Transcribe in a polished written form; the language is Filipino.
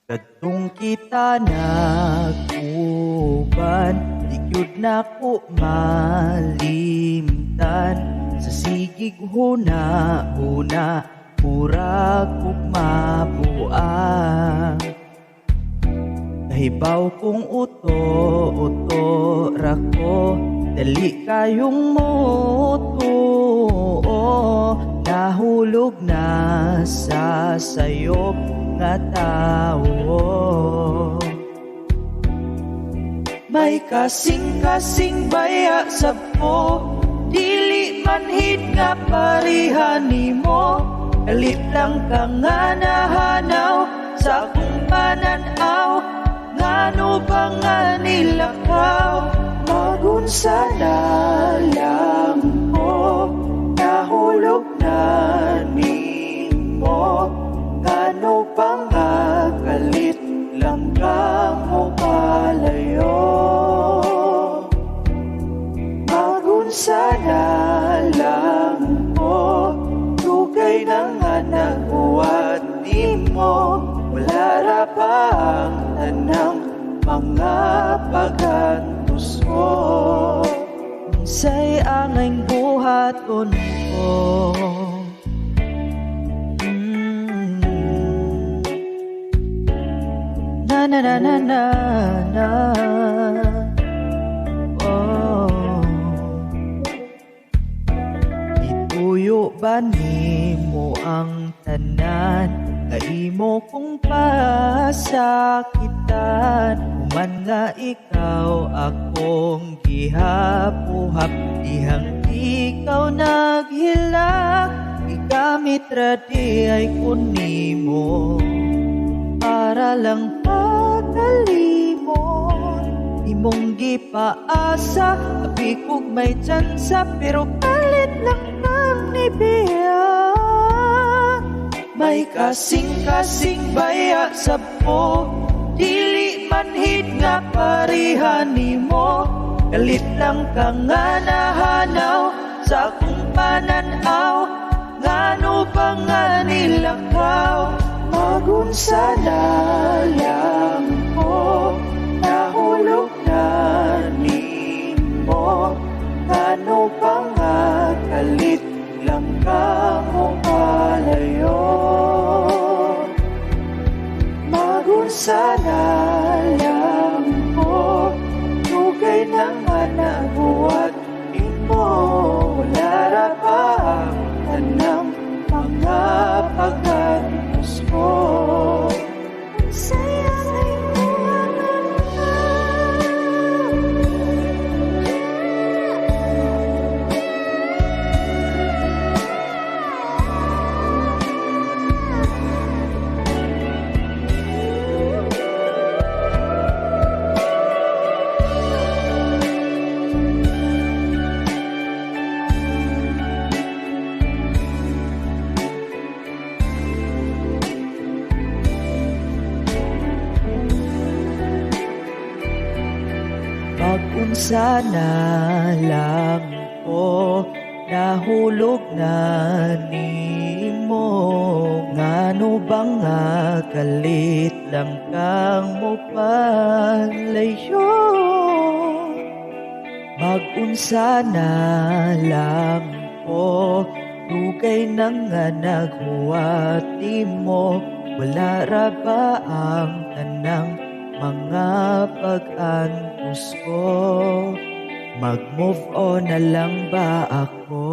Kadtong kita nag-uban, di gyud nako malimtan. Sa sigig huna-huna, murag ug mabuang. Kahibaw kong uto-uto rako, dali kayong motuo. Nahulog na sa sayop nga tawo. May kasing-kasing baya sabko, dili manhid nga parihan nimo. Kalit lang ka nga nahanaw sa akong pananaw, ngano ba nga nilakaw? Magunsa na lang ko, nahulog na nimo. Ngano ba nga kalit lang ka mo palayo? Magunsa na lang ko, tugay na nga nagbuhat nimo. Wala ra pa ang tanang mga paghantos mo. Unsay angay buhaton ko? Na na na na na na. Oh, ituyo ba nimo ang tanan? Kaimo kong pasakitan, human nga ikaw akong gihapuhap. Dihang ikaw naghilak, igamit ra di ay kunimo. Para lang pagalimon, imong gipaasa, abi kog may tsansa, pero palit lang kang nibiya. May kasing-kasing baya sabko, dili manhid nga parihan nimo. Kalit lang ka nga nahanaw sa akong pananaw, ngano ba nga nilakaw? Magunsa na lang ko, nahulog na nimo. Ngano ba nga kalit lang ka mo palayo? Magunsa na lang ko, tugay na nga nabuhat imo. Wala ra pa ang tanang mga paghantos mo. Unsay angay buhaton ko? Magunsa na lang ko, nahulog na nimo. Ngano ba nga kalit lang kang mo palayo? Magunsa na lang ko, dugay na nga naghuwati mo. Wala ra ba ang tanang mga pag-antos ko? Mag-move on na lang ba ako?